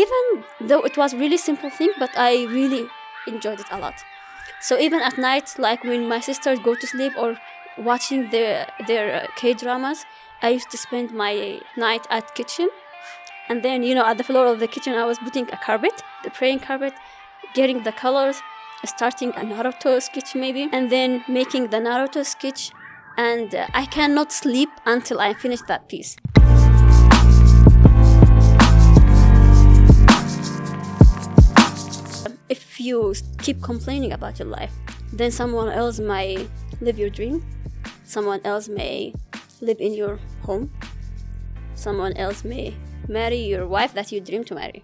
even though it was really simple thing, but I really enjoyed it a lot. So even at night, like when my sisters go to sleep or watching their K-dramas, I used to spend my night at kitchen. And then, at the floor of the kitchen, I was putting a carpet, the praying carpet, getting the colors, starting a Naruto sketch maybe, and then making the Naruto sketch. And I cannot sleep until I finish that piece. If you keep complaining about your life, then someone else might live your dream. Someone else may live in your home. Someone else may marry your wife that you dream to marry.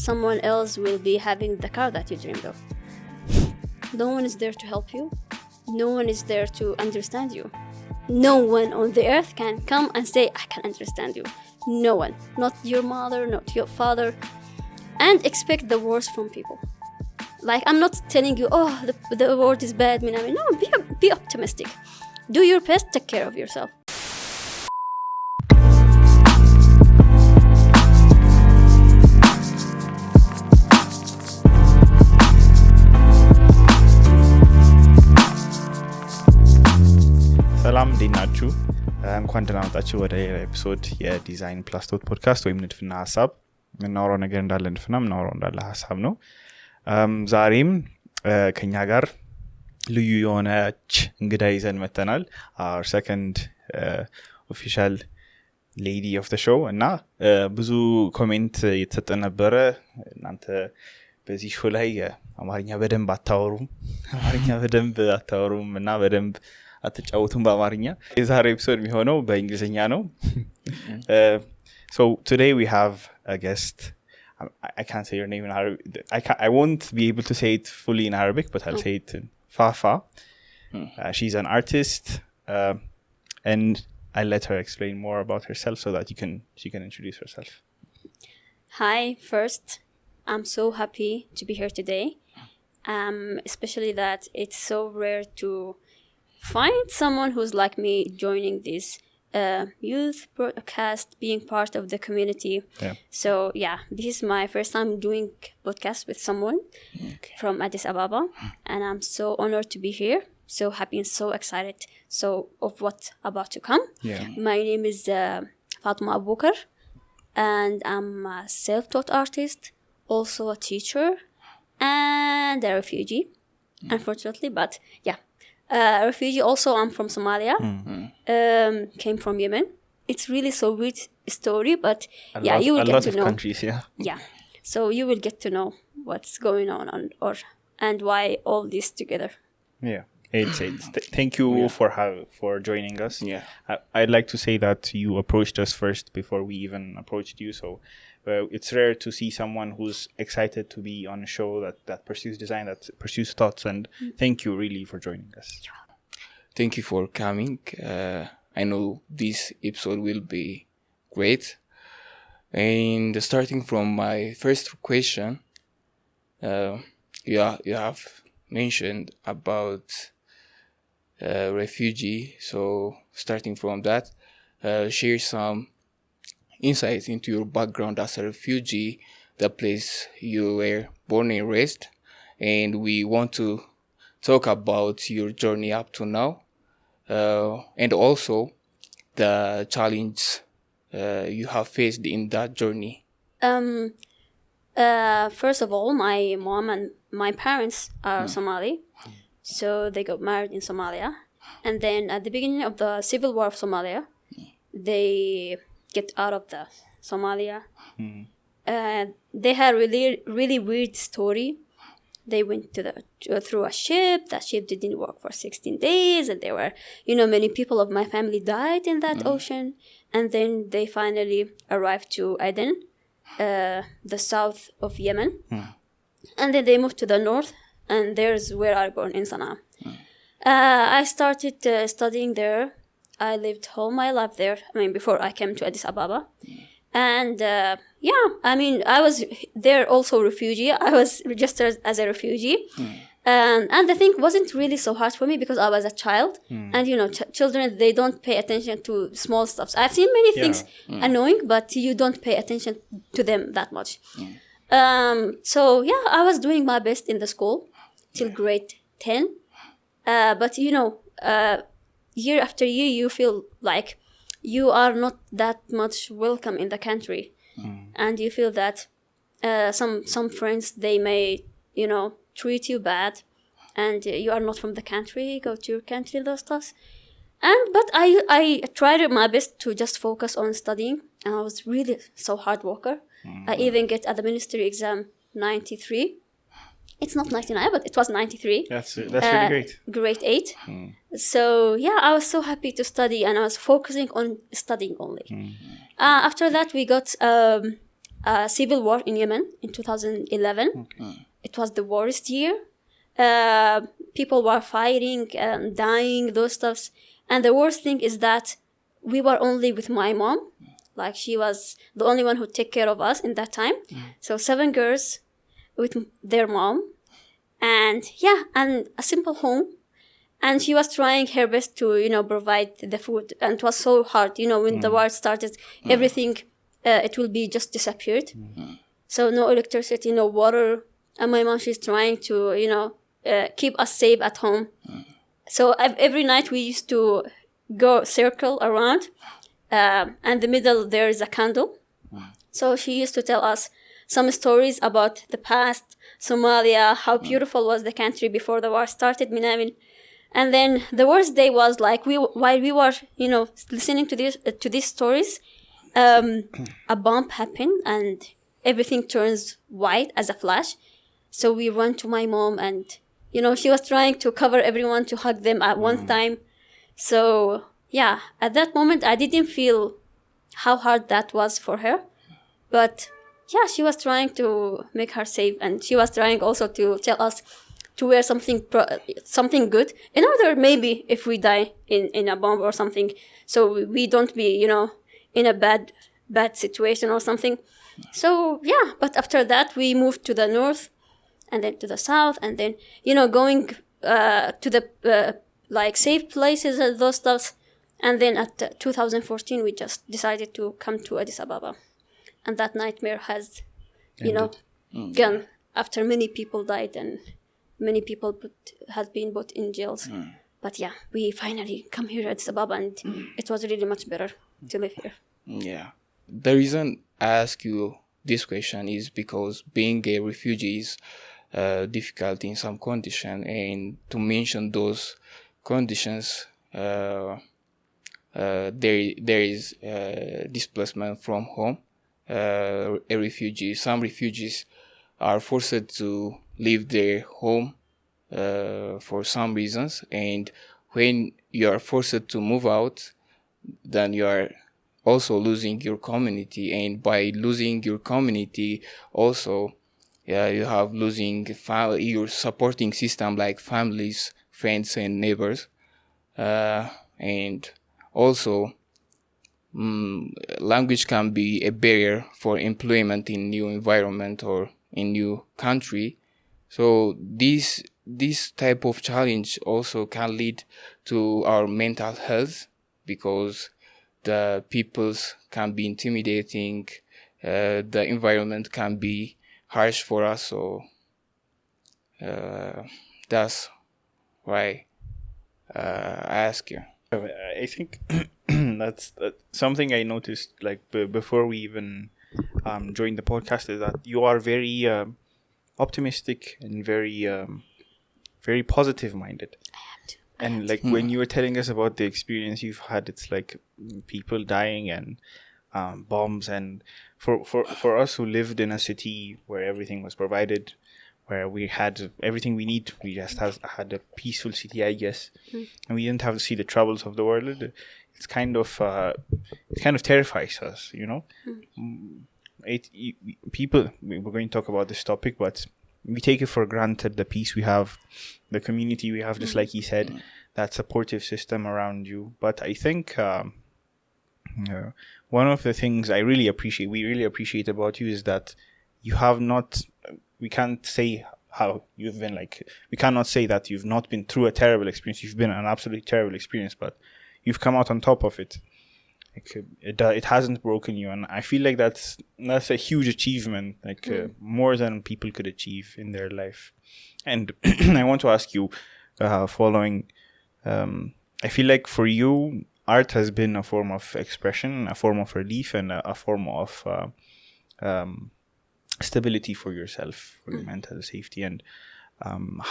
Someone else will be having the car that you dreamed of. No one is there to help you. No one is there to understand you. No one on the earth can come and say, I can understand you. No one. Not your mother, not your father. And expect the worst from people. Like, I'm not telling you, the world is bad. No, be optimistic. Do your best, take care of yourself. ሰላም እንዴት ናችሁ? እንኳን ደህና መጣችሁ ወደ ኤፒሶድ የዲዛይን ፕላስ ቶት ፖድካስት ወይም ንድፍና ሐሳብ። የምናወራው ነገር እንዳለ ንድፍና የምናወራው እንዳለ ሐሳብ ነው። ዛሬም ከኛ ጋር ልዩ የሆነች እንግዳ ይዘን መተናል። our second official lady of the show እና ብዙ ኮሜንት የተሰጠ ነበረ። እናንተ በዚህ ሾው ላይ አማርኛ በደንብ አታወሩም እና በደንብ አትጫወቱም በአማርኛ። የዛሬ ኤፒሶድ የሚሆነው በእንግሊዝኛ ነው። So today we have a guest. I can't say your name in Arabic. I won't be able to say it fully in Arabic, but I'll say it in Fafa. She's an artist, and I'll let her explain more about herself so that she can introduce herself. Hi, first, I'm so happy to be here today, especially that it's so rare to find someone who's like me joining this youth broadcast, being part of the community. So this is my first time doing podcast with someone from Addis Ababa, and I'm so honored to be here, so happy and so excited of what's about to come. My name is Faduma Abukar, and I'm a self-taught artist, also a teacher, and a refugee, unfortunately, but refugee also. I'm from Somalia. Came from Yemen. It's really so weird story, but you will get to know. Countries, So you will get to know what's going on and why all this together. Thank you for joining us. I'd like to say that you approached us first before we even approached you. So it's rare to see someone who's excited to be on a show that pursues design, that pursues thoughts, and thank you really for joining us. Thank you for coming. I know this episode will be great. And starting from my first question, you have mentioned about refugee. So starting from that, share some insights into your background as a refugee, the place you were born and raised, and we want to talk about your journey up to now, and also the challenge you have faced in that journey. First of all, my mom and my parents are Somali, so they got married in Somalia, and then at the beginning of the civil war of Somalia, they get out of the Somalia. They had really weird story. They went through a ship. That ship didn't work for 16 days, and there were many people of my family died in that ocean. And then they finally arrived to Aden, the south of Yemen, and then they moved to the north, and there's where I born in Sana'a. I started studying there. I lived all my life there. Before I came to Addis Ababa. And I was there also refugee. I was registered as a refugee. And the thing wasn't really so hard for me because I was a child. And, children, they don't pay attention to small stuff. I've seen many things annoying, but you don't pay attention to them that much. So, I was doing my best in the school till grade 10. But, year after year, you feel like you are not that much welcome in the country. And you feel that some friends, they may, treat you bad, and you are not from the country, go to your country, those stuff. But I tried my best to just focus on studying, and I was really so hard worker. I even get at the ministry exam 93. It's not 99, but it was 93. That's really great. Grade 8. So I was so happy to study, and I was focusing on studying only. After that, we got a civil war in Yemen in 2011. It was the worst year. People were fighting and dying, those stuffs. And the worst thing is that we were only with my mom. Like, she was the only one who took care of us in that time. So 7 girls with their mom. And and a simple home. And she was trying her best to, provide the food. And it was so hard, when the war started, everything, it will be just disappeared. So no electricity, no water. And my mom, she's trying to, keep us safe at home. So every night we used to go circle around. And the middle, there is a candle. So she used to tell us some stories about the past, Somalia, how beautiful was the country before the war started, Minamin. And then the worst day was like, while we were, listening to these stories, a bomb happened and everything turns white as a flash. So we run to my mom, and, she was trying to cover everyone to hug them at one time. So, at that moment, I didn't feel how hard that was for her. But, she was trying to make her safe, and she was trying also to tell us to wear something good in order, maybe, if we die in a bomb or something, so we don't be, in a bad situation or something. So, but after that, we moved to the north, and then to the south, and then, going to the, safe places and those stuff. And then at 2014, we just decided to come to Addis Ababa. And that nightmare has, gone after many people died and many people had been put in jails. But we finally come here at Addis Ababa, and it was really much better to live here. Yeah. The reason I ask you this question is because being a refugee is difficult in some condition, and to mention those conditions, there is displacement from home. Some refugees are forced to leave their home for some reasons, and when you are forced to move out, then you are also losing your community, and by losing your community also you have losing your supporting system like families, friends and neighbors, and also language can be a barrier for employment in new environment or in new country. So this type of challenge also can lead to our mental health, because the peoples can be intimidating, the environment can be harsh for us. So that's why I ask you. I think that's something I noticed, like, before we even joined the podcast, is that you are very optimistic and very positive minded. And like when you were telling us about the experience you've had, it's like people dying and bombs, and for us who lived in a city where everything was provided, where we had everything we need, we just had a peaceful city, I guess, and we didn't have to see the troubles of the world. It kind of terrifies us, People, we're going to talk about this topic, but we take it for granted, the peace we have, the community we have, just like he said, that supportive system around you. But I think one of the things we really appreciate about you is that you have not, we can't say how you've been like, we cannot say that you've not been through a terrible experience. You've been an absolutely terrible experience, but you've come out on top of it. Like, it hasn't broken you, and I feel like that's a huge achievement, like more than people could achieve in their life. And I want to ask you, following, I feel like for you, art has been a form of expression, a form of relief, and a form of stability for yourself, for your mental safety. And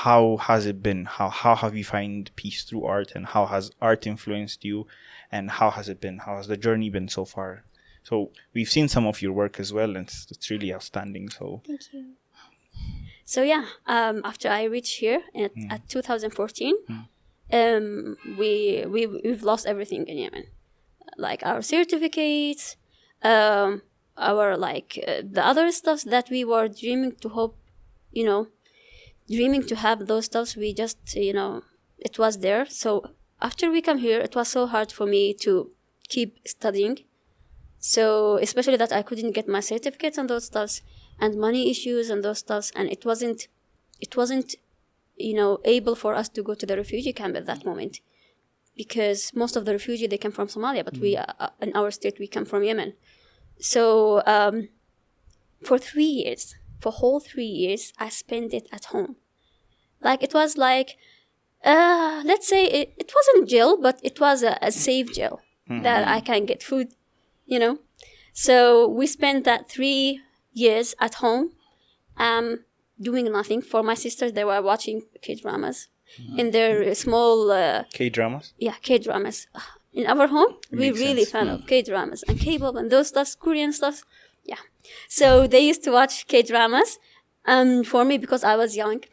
how has it been? How have you found peace through art, and how has art influenced you, and how has it been? How has the journey been so far? So we've seen some of your work as well, and it's really outstanding. So thank you. So yeah, after I reached here at 2014, we've lost everything in Yemen, like our certificates, our the other stuff that we were dreaming to have those stuffs. We just it was there. So after we come here, it was so hard for me to keep studying. So especially that I couldn't get my certificates and those stuffs, and money issues and those stuffs, and it wasn't able for us to go to the refugee camp at that moment, because most of the refugees, they come from Somalia, but we in our state, we come from Yemen. So for whole 3 years, I spent it at home. Like, it was like, let's say it wasn't jail, but it was a safe jail that I can get food, So we spent that 3 years at home, doing nothing. For my sisters, they were watching K-dramas in their small... K-dramas? Yeah, K-dramas. In our home, we're really fan of K-dramas and K-pop and those stuff, Korean stuff. Yeah. So they used to watch K-dramas. For me, because I was young,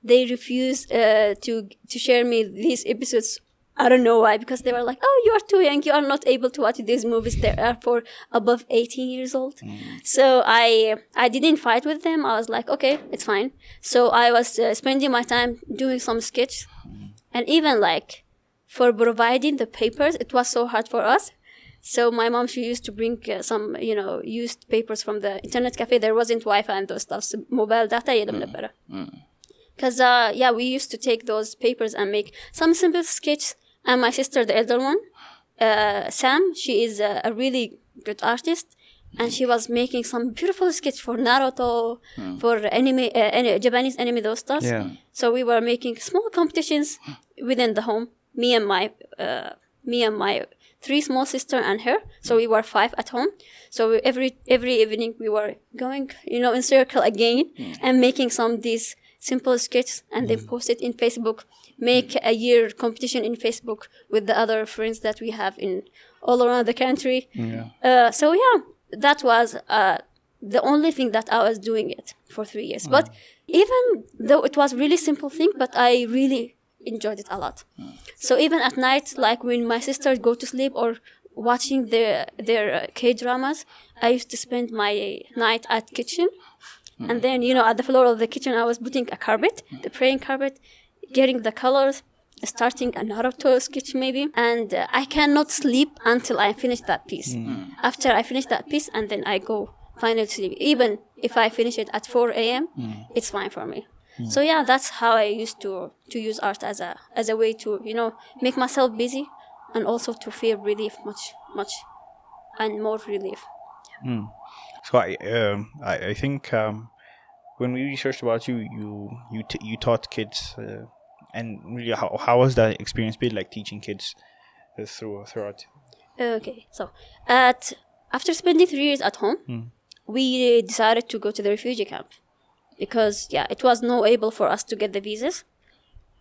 they refused to share me these episodes. I don't know why, because they were like, oh, you are too young. You are not able to watch these movies. They are for above 18 years old. So I didn't fight with them. I was like, okay, it's fine. So I was spending my time doing some sketch. And even for providing the papers, it was so hard for us. So my mom, she used to bring some, used papers from the internet cafe. There wasn't Wi-Fi and those stuff. So mobile data, because, we used to take those papers and make some simple sketches. And my sister, the elder one, Sam, she is a really good artist. And she was making some beautiful sketch for Naruto, for anime, Japanese anime, those stuff. Yeah. So we were making small competitions within the home. Me and my 3 small sister and her. So we were 5 at home. So every evening we were going, in circle again and making these simple sketches, and then post it in Facebook. Make a year competition in Facebook with the other friends that we have in all around the country. Yeah. That was the only thing that I was doing it for 3 years. But even though it was really simple thing, but I really enjoyed it a lot. So even at night, like when my sisters go to sleep or watching their K-dramas, I used to spend my night at kitchen. And then, at the floor of the kitchen, I was putting a carpet, the praying carpet, getting the colors, starting a Naruto sketch maybe. And I cannot sleep until I finish that piece. After I finish that piece, and then I go finally sleep. Even if I finish it at 4 a.m., it's fine for me. So yeah, that's how I used to use art as a way to, make myself busy, and also to feel relief, much and more relief. So I think when we researched about you taught kids, and really how was that experience been like, teaching kids throughout? Okay, so after spending 3 years at home, we decided to go to the refugee camp, because it was not able for us to get the visas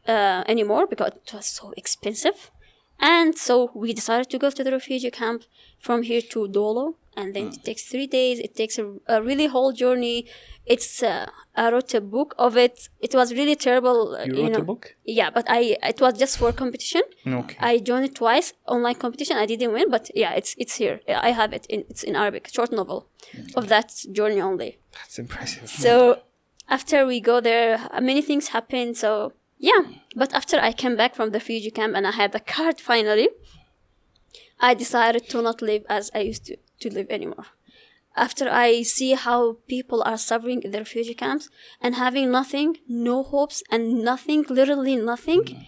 anymore, because it was so expensive. And so we decided to go to the refugee camp from here to Dolo, and then it takes 3 days. It takes a really whole journey. It's I wrote a book of it. It was really terrible. You wrote a book? Yeah, but it was just for competition. Okay. I joined it twice, online competition. I didn't win, but it's here. I have it. It's in Arabic, short novel of that journey only. That's impressive. So after we go there, many things happen. So yeah, but after I came back from the refugee camp and I had the card finally, I decided to not live as I used to live anymore. after I see how people are suffering in the refugee camps and having nothing, no hopes and nothing, literally nothing,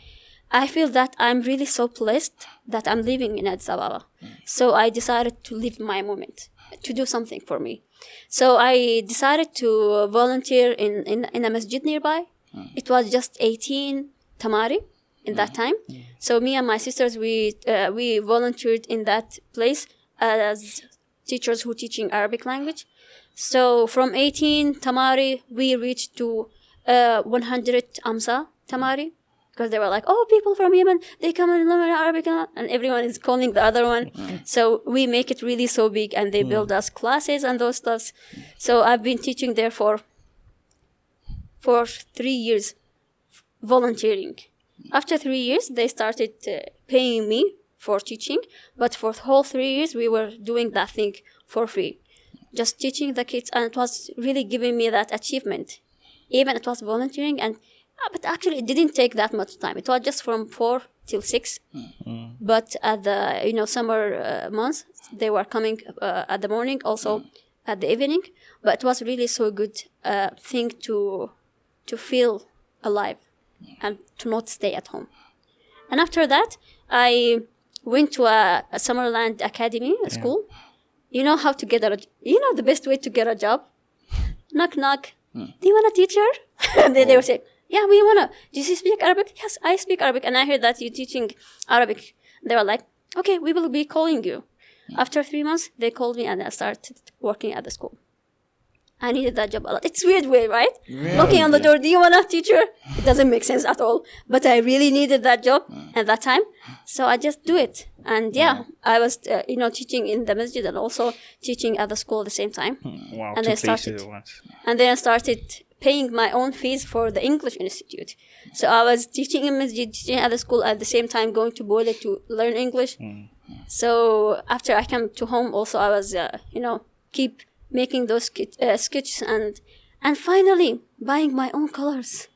I feel that I'm really so blessed that I'm living in Addis Ababa. So I decided to live my moment, to do something for me. So I decided to volunteer in a masjid nearby. It was just 18 Tamari in that time. So me and my sisters, we volunteered in that place as teachers who teaching Arabic language. So from 18 Tamari, we reached to 100 Amsa Tamari. Because they were like, oh, people from Yemen, they come and learn Arabic, and everyone is calling the other one. So we make it really so big, and they build us classes and those stuffs. So I've been teaching there for 3 years, volunteering. After 3 years, they started paying me for teaching. But for the whole 3 years, we were doing that thing for free. Just teaching the kids, and it was really giving me that achievement. Even it was volunteering, and but actually, it didn't take that much time. It was just from 4 till 6. But at the summer months, they were coming at the morning, also at the evening. But it was really so good thing to feel alive and to not stay at home. And after that, I went to a Summerland Academy, a school. You know how to get the best way to get a job? Knock, knock. Do you want a teacher? And then they would say, yeah, we wanna. Do you speak Arabic? Yes, I speak Arabic. And I heard that you're teaching Arabic. They were like, okay, we will be calling you. After 3 months, they called me and I started working at the school. I needed that job a lot. It's weird way, right? Knocking on the door, do you want a teacher? It doesn't make sense at all. But I really needed that job at that time. So I just do it. And I was, teaching in the masjid and also teaching at the school at the same time. Wow, and two then places at once. And then I started paying my own fees for the English Institute. So I was teaching in masjid, teaching at the school at the same time, going to Bole to learn English. So after I came to home, also I was, keep making those sketches and finally buying my own colors.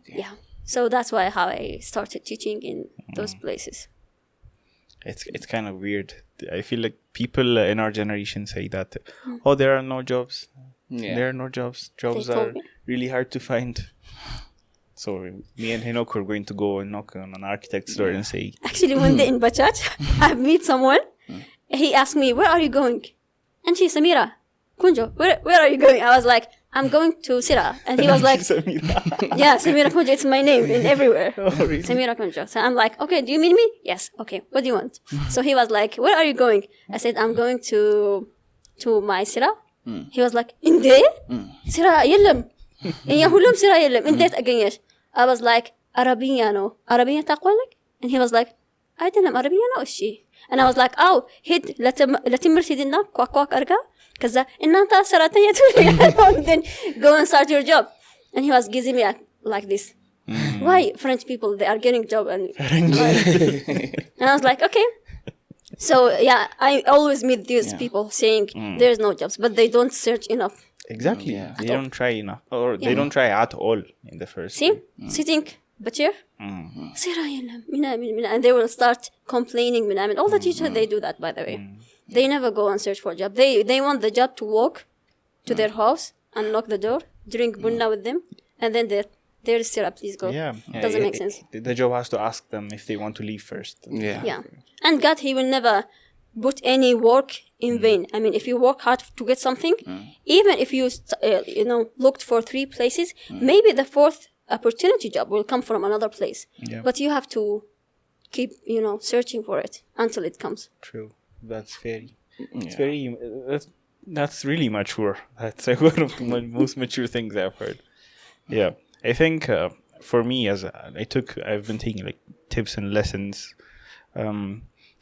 Yeah. So that's how I started teaching in those places. It's kind of weird. I feel like people in our generation say that, oh, there are no jobs. There are no jobs. Jobs are really hard to find. So me and Hinok were going to go and knock on an architect's door and say... Actually, one day in Bachach, I met someone. He asked me, where are you going? And she, Samira, Kunjo, where are you going? I was like, I'm going to Sira. And he was like, yeah, Samira Kunjo, it's my name in everywhere. Oh, really? Samira Kunjo. So I'm like, okay, do you mean me? Yes. Okay, what do you want? So he was like, where are you going? I said, I'm going to my Sira. He was like, Inde? Sira yellem. Iya hulum Sira yellem. Indet againyesh. I was like, Arabiya no. Arabiya taqwalek? And he was like, I didn't know Arabiya no ishi. And I was like, oh, hid latimmer sidinna kwak kwak arga. Kaza innanta sarataya tu. Then go and start your job. And he was giving me like this. Why French people, they are getting job and I was like, okay. So yeah, I always meet these people saying there's no jobs, but they don't search enough. Exactly. They don't try enough, or they don't try at all in the first. See, sitting, bachir, and they will start complaining. All the teachers, they do that, by the way. They never go and search for a job. They want the job to walk to their house and knock the door, drink bunna with them, and then there is Sira, please go. Yeah. Doesn't make sense. The job has to ask them if they want to leave first. Yeah. And God, He will never put any work in vain. I mean, if you work hard to get something, even if you, looked for 3 places, maybe the 4th opportunity job will come from another place. Yeah. But you have to keep, searching for it until it comes. True. That's that's really mature. That's one of the most mature things I've heard. Yeah. I think for me, I've been taking like tips and lessons.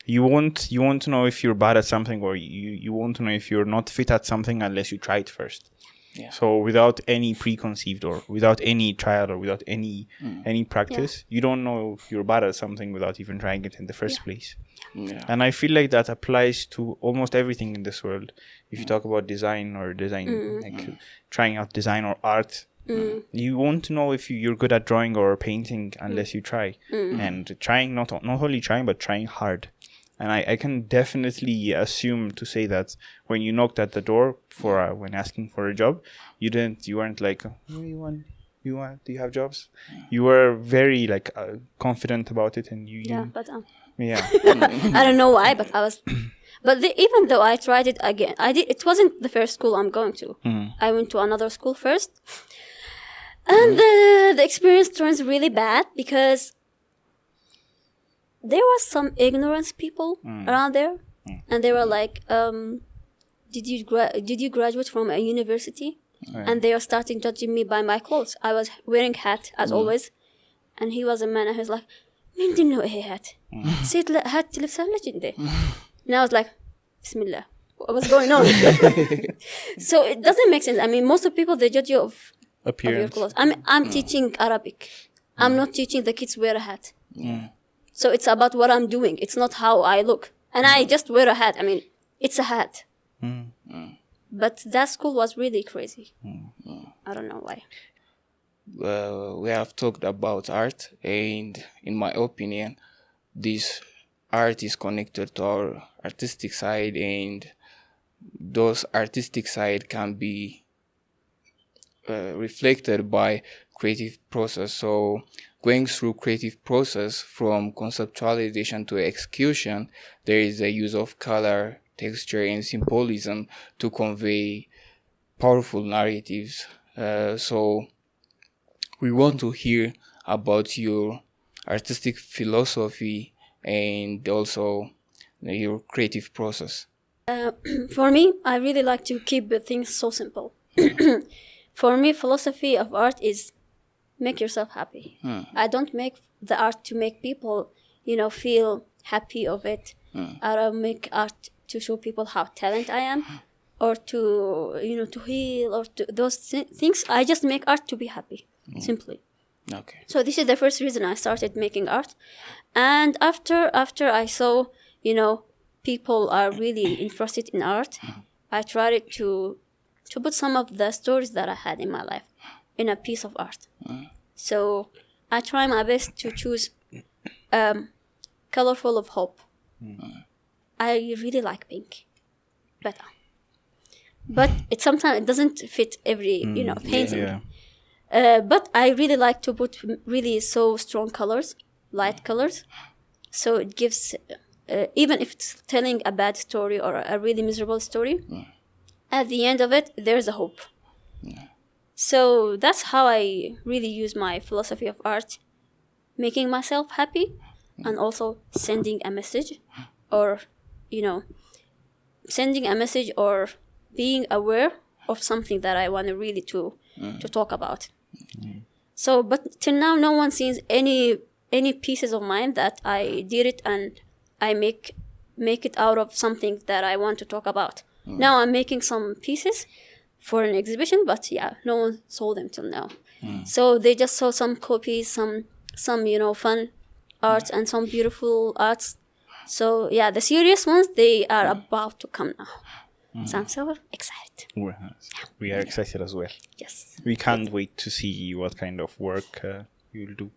You won't know if you're bad at something, or you won't know if you're not fit at something unless you try it first. Yeah. So without any preconceived, or without any trial, or without any practice, you don't know if you're bad at something without even trying it in the first place. Yeah. And I feel like that applies to almost everything in this world. If you talk about design, trying out design or art, you won't know if you're good at drawing or painting unless you try. And trying, not only trying, but trying hard. And I can definitely assume to say that when you knocked at the door for when asking for a job, you weren't like, do you have jobs? You were very like confident about it, and yeah. I don't know why, but I was. But even though I tried it again, it wasn't the first school I'm going to. I went to another school first, and the experience turns really bad because there was some ignorance people around there, and they were like, did you graduate from a university? And they were starting judging me by my clothes. I was wearing hat as always, and he was a man, and he was like, "Mindin no hat? Sit hat tilbsalaj inde." And I was like, Bismillah, what's going on? So it doesn't make sense. I mean, most of people, they judge you of your clothes. I'm teaching Arabic. I'm not teaching the kids wear a hat. So it's about what I'm doing. It's not how I look. And I just wear a hat. I mean, it's a hat. But that school was really crazy. I don't know why. We have talked about art, and in my opinion, this art is connected to our artistic side, and those artistic side can be reflected by creative process. So going through creative process from conceptualization to execution, there is a use of color, texture, and symbolism to convey powerful narratives. So we want to hear about your artistic philosophy and also your creative process. For me, I really like to keep things so simple. For me, philosophy of art is make yourself happy. I don't make the art to make people, feel happy of it. I don't make art to show people how talented I am, or to, to heal, or to those things. I just make art to be happy, simply. Okay. So this is the first reason I started making art. And after I saw, people are really interested in art, I tried to put some of the stories that I had in my life in a piece of art. So I try my best to choose colorful of hope. I really like pink, but sometimes it doesn't fit every painting. But I really like to put really so strong colors, light colors, so it gives even if it's telling a bad story or a really miserable story, at the end of it there's a hope. So that's how I really use my philosophy of art, making myself happy and also sending a message, or sending a message or being aware of something that I want to really to talk about. So, but till now, no one sees any pieces of mine that I did it and I make it out of something that I want to talk about. Now I'm making some pieces for an exhibition, but no one saw them till now. So they just saw some copies, some fun arts and some beautiful arts. So the serious ones, they are about to come now. So I'm so excited. We are excited as well. Yes. We can't wait to see what kind of work you'll do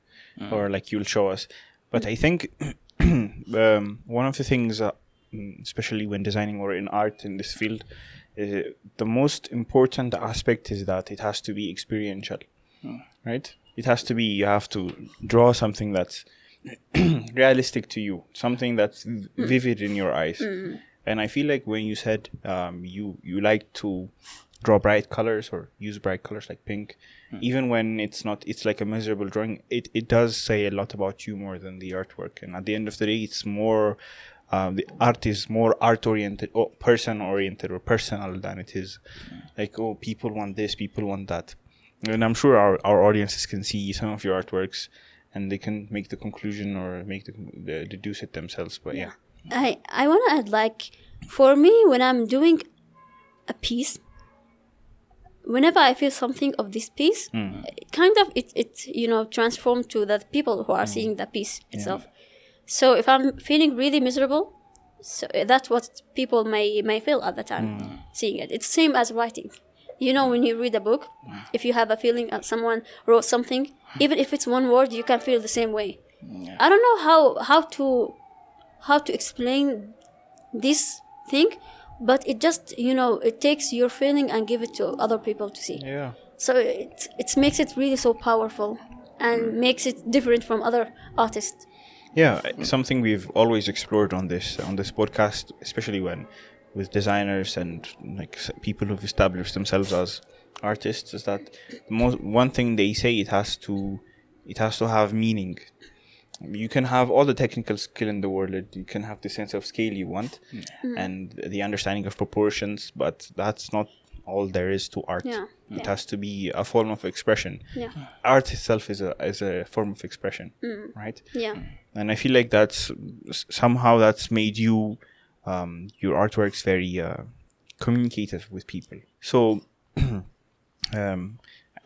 or like you'll show us. But I think one of the things, especially when designing or in art in this field, the most important aspect is that it has to be experiential, right? It has to be, you have to draw something that's realistic to you, something that's vivid in your eyes. And I feel like when you said you like to draw bright colors or use bright colors like pink, even when it's like a miserable drawing, it does say a lot about you more than the artwork. And at the end of the day, it's more, the art is more art-oriented or person-oriented or personal than it is like, people want this, people want that. And I'm sure our audiences can see some of your artworks and they can make the conclusion or deduce it themselves. But I want to add, like, for me, when I'm doing a piece, whenever I feel something of this piece, it transforms to the people who are seeing the piece itself. So if I'm feeling really miserable, so that's what people may feel at the time seeing it. It's same as writing. When you read a book, if you have a feeling that someone wrote something, even if it's one word, you can feel the same way. I don't know how to how to explain this thing, but it just, it takes your feeling and give it to other people to see. Yeah. So it makes it really so powerful and makes it different from other artists. Yeah, something we've always explored on this podcast, especially with designers and like people who've established themselves as artists, is that one thing they say, it has to have meaning. You can have all the technical skill in the world, you can have the sense of scale you want, and the understanding of proportions, but that's not all there is to art. It has to be a form of expression. Art itself is a form of expression, right? And I feel like that's made you your artworks very communicative with people. So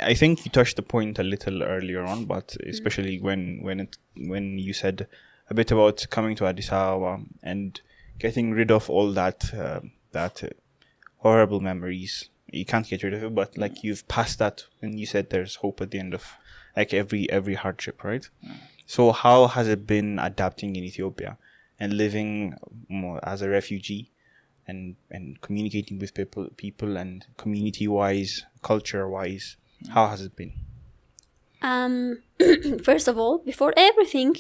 I think you touched the point a little earlier on, but especially when you said a bit about coming to Addis Ababa and getting rid of all that horrible memories. You can't get rid of it, but like you've passed that, and you said there's hope at the end of like every hardship, right? So how has it been adapting in Ethiopia and living as a refugee and communicating with people and community-wise, culture-wise? How has it been? First of all, before everything,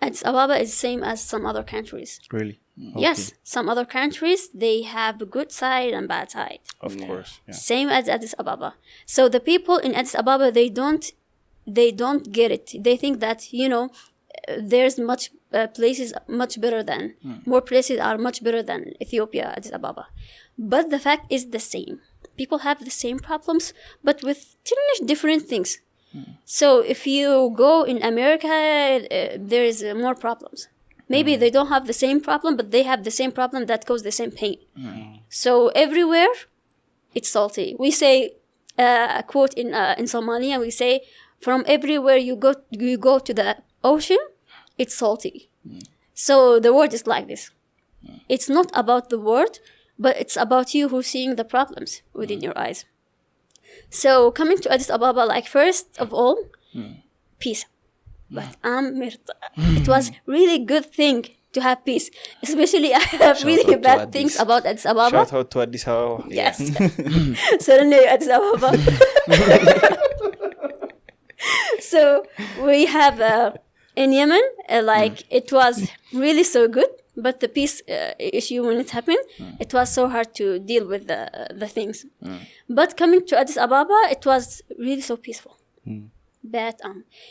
Addis Ababa is same as some other countries. Really? Okay. Yes, some other countries, they have a good side and bad side. Of course. Yeah. Same as Addis Ababa. So the people in Addis Ababa, they don't get it. They think that, there's places much better than, more places are much better than Ethiopia, Addis Ababa. But the fact is the same. People have the same problems, but with different things. So if you go in America, there is more problems. Maybe they don't have the same problem, but they have the same problem that causes the same pain. So everywhere, it's salty. We say a quote in Somalia. We say, "From everywhere you go to the ocean, it's salty." So the word is like this. It's not about the word, but it's about you who's seeing the problems within your eyes. So coming to Addis Ababa, like first of all, peace. But it was really good thing to have peace. Especially I have really bad things about Addis Ababa. Shout out to Addis Ababa. Yes. Suddenly Addis Ababa. So we have in Yemen, it was really so good. But the peace issue, when it happened, it was so hard to deal with the things. But coming to Addis Ababa, it was really so peaceful. But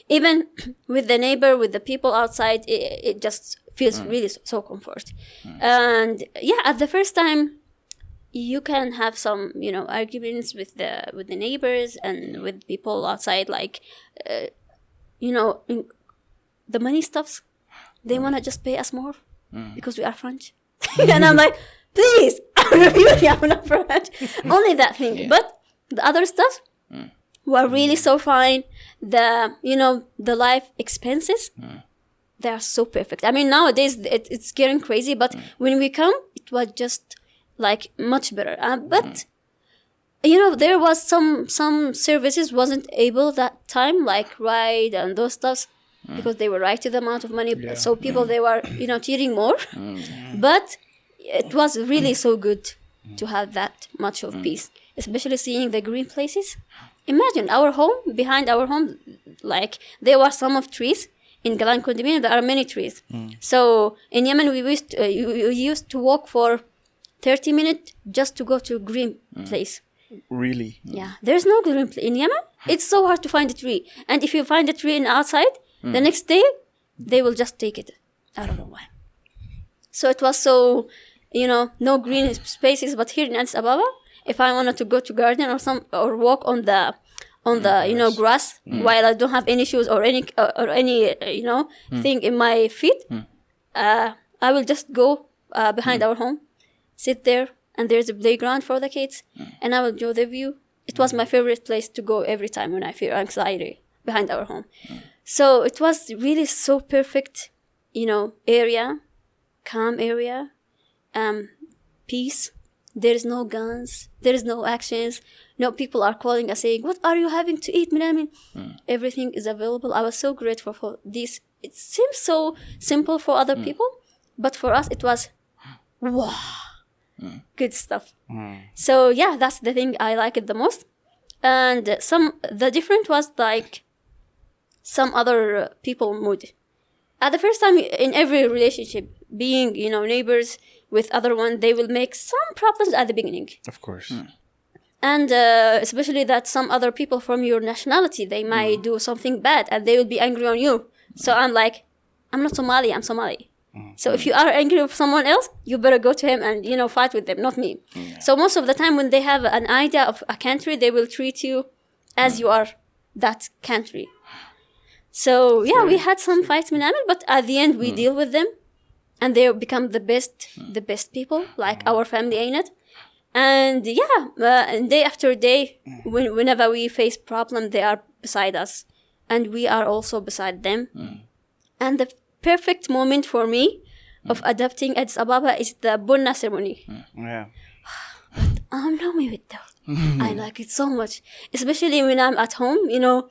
even with the neighbor, with the people outside, it just feels really so comfort. And yeah, at the first time, you can have some, arguments with the neighbors and with people outside, like, the money stuffs. They want to just pay us more because we are French. And I'm like, please, I'm not French. Only that thing. Yeah. But the other stuff were really so fine. The life expenses, they are so perfect. I mean, nowadays it's getting crazy, but when we come, it was just like much better. But there was some services wasn't able that time, like ride and those stuffs, because they were right to the amount of money. Yeah. So people, they were, cheating more. But it was really so good to have that much of peace, especially seeing the green places. Imagine behind our home, like there were some of trees. In Galan Condominium, there are many trees. So in Yemen, we used to walk for 30 minutes just to go to a green place. Really? Yeah. There's no green place. In Yemen, it's so hard to find a tree. And if you find a tree outside, the next day, they will just take it. I don't know why. So it was so, no green spaces. But here in Addis Ababa, if I wanted to go to garden or walk on the grass while I don't have any shoes or any thing in my feet, I will just go behind our home, sit there, and there's a playground for the kids, and I will enjoy the view. It was my favorite place to go every time when I feel anxiety behind our home. So it was really so perfect, area, calm area, peace. There is no guns. There is no actions. No people are calling us saying, "What are you having to eat, Minamin?" Everything is available. I was so grateful for this. It seems so simple for other people, but for us it was wow, good stuff. So yeah, that's the thing I like it the most. And the different was like some other people mood. At the first time in every relationship, being, you know, neighbors with other one, they will make some problems at the beginning. Of course. And especially that some other people from your nationality, they might do something bad and they will be angry on you. So I'm like, I'm not Somali, I'm Somali. So if you are angry with someone else, you better go to him and, you know, fight with them, not me. So most of the time when they have an idea of a country, they will treat you as you are that country. So yeah, we had some fights, but at the end we deal with them and they become the best people, like our family, ain't it? And yeah, and day after day, whenever we face problem, they are beside us and we are also beside them. And the perfect moment for me of adopting Addis Ababa is the Bunna ceremony. Yeah. I'm not with that. I like it so much, especially when I'm at home, you know,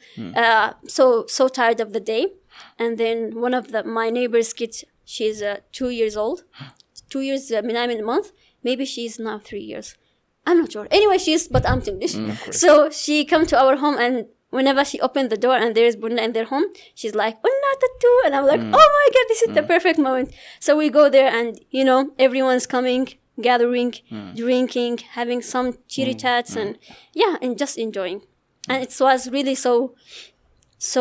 so tired of the day. And then one of my neighbor's kids, she's 2 years old, 2 years, in a month. Maybe she's now 3 years. I'm not sure. Anyway, but I'm English. So she come to our home and whenever she opened the door and there's Bunna in their home, she's like, Unna tatu. And I'm like, oh my God, this is the perfect moment. So we go there and, you know, everyone's coming, gathering, drinking, having some chitty chats and yeah, and just enjoying. And it was really so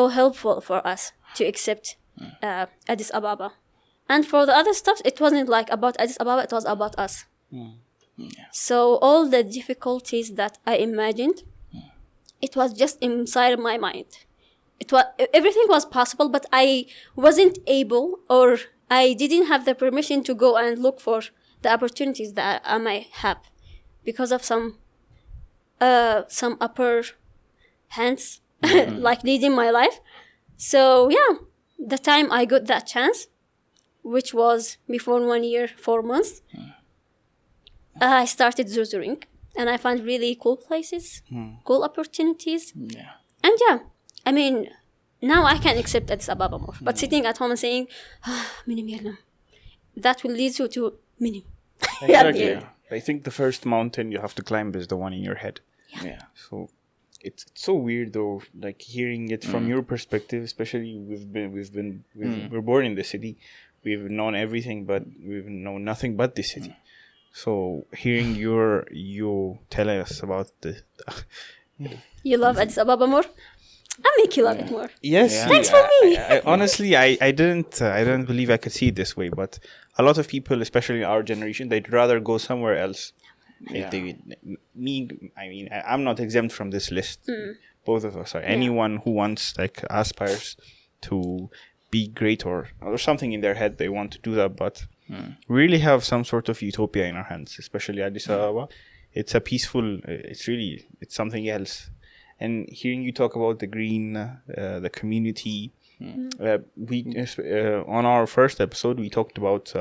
helpful for us to accept Addis Ababa. And for the other stuff, it wasn't like about Addis Ababa, it was about us. So all the difficulties that I imagined, it was just inside my mind. Everything was possible, but I wasn't able, or I didn't have the permission to go and look for the opportunities that I might have because of some upper hands like leading my life. So yeah, the time I got that chance, which was before 1 year, 4 months, I started zoozering and I found really cool places, cool opportunities. Yeah. And yeah, I mean, now I can accept Addis Ababa more. But sitting at home and saying, that will lead you to minim. Exactly. Yeah. I think the first mountain you have to climb is the one in your head. Yeah. So it's so weird though, like hearing it from your perspective, especially we're born in the city. We've known everything, but we've known nothing but the city. So hearing you tell us about You love Addis Ababa more? I make you love it more. Yes. Yeah. Thanks for me. Honestly, I didn't believe I could see it this way, but a lot of people, especially our generation, they'd rather go somewhere else. Yeah. I'm not exempt from this list. Both of us are. Anyone who wants, like, aspires to be great or something in their head, they want to do that, but we really have some sort of utopia in our hands, especially Addis Ababa. It's a peaceful, it's something else. And hearing you talk about the green, the community, we on our first episode, we talked about,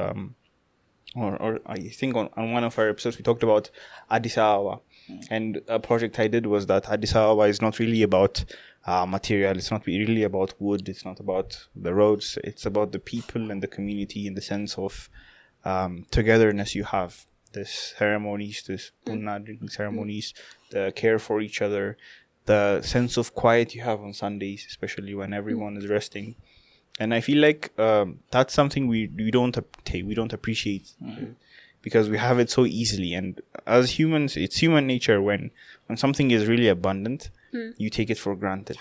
or I think on one of our episodes, we talked about Addis Ababa. And a project I did was that Addis Ababa is not really about material. It's not really about wood. It's not about the roads. It's about the people and the community in the sense of togetherness you have. This ceremonies, this bunna drinking ceremonies, the care for each other, the sense of quiet you have on Sundays, especially when everyone is resting. And I feel like that's something we don't appreciate because we have it so easily. And as humans, it's human nature when something is really abundant, you take it for granted.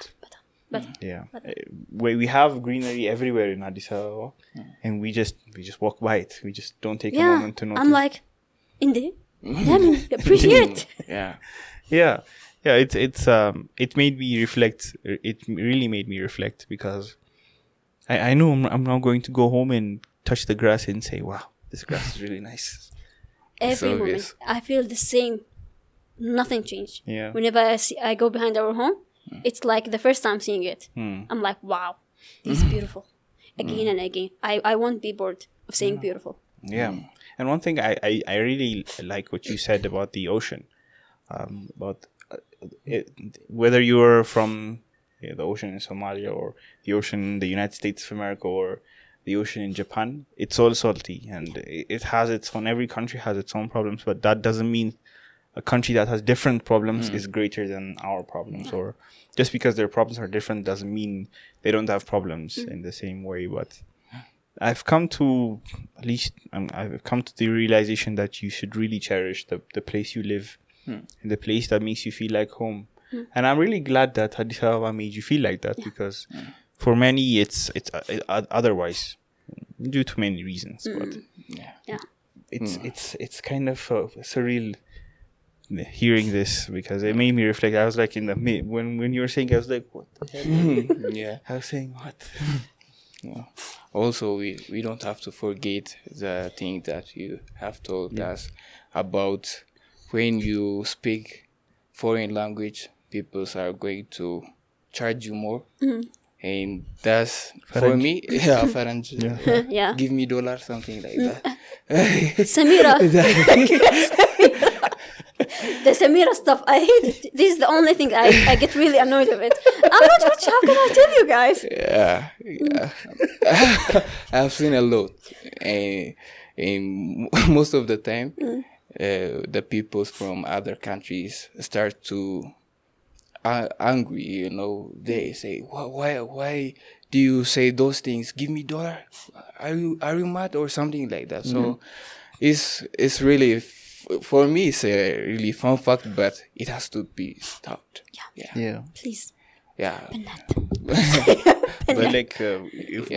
We have greenery everywhere in Addis Ababa, and we just walk by it. We just don't take a moment to notice. I'm like, Indi, appreciate. Yeah. It made me reflect. It really made me reflect because I know I'm now going to go home and touch the grass and say, wow, this grass is really nice. Every moment, I feel the same. Nothing changed. Yeah. Whenever I go behind our home, it's like the first time seeing it. I'm like, wow, this is beautiful. Again and again. I won't be bored of saying beautiful. Yeah. And one thing I really like what you said about the ocean. About whether you're from the ocean in Somalia or the ocean in the United States of America or the ocean in Japan, it's all salty, and it has its own. Every country has its own problems, but that doesn't mean a country that has different problems is greater than our problems, or just because their problems are different doesn't mean they don't have problems in the same way. But I've come to I've come to the realization that you should really cherish the place you live, and the place that makes you feel like home. And I'm really glad that Addis Ababa made you feel like that, because for many it's otherwise, due to many reasons. But it's kind of surreal hearing this, because it made me reflect. I was like, when you were saying, I was like, what the hell? I was saying, what? Also, we don't have to forget the thing that you have told us about when you speak foreign language, people are going to charge you more. And that's for me, Faranj, give me $, something like that. Samira. The Samira stuff, I hate it. This is the only thing I get really annoyed of it. I'm not rich, how can I tell you guys? I've seen a lot. And most of the time, the people from other countries start to angry, you know. They say, why do you say those things? Give me $. Are you mad or something like that? So it's really, for me, it's a really fun fact, but it has to be stopped. Yeah. Please. Yeah. But like, if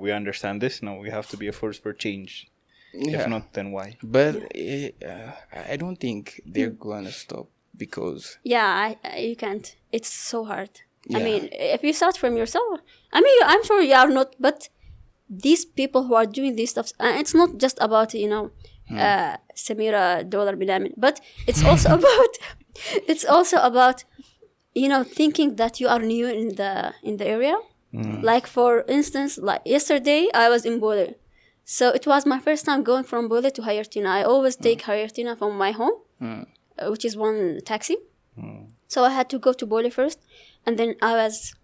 we understand this. Now we have to be a force for change. If not, then why? But I don't think they're gonna stop, because you can't. It's so hard. I mean, if you start from yourself, I mean, I'm sure you are not, but these people who are doing this stuff, it's not just about, Samira $, but it's also about thinking that you are new in the area. Like, for instance, like yesterday I was in Bole, so it was my first time going from Bole to Hayartina. I always take Hayartina from my home, which is one taxi. So I had to go to Bole first, and then I was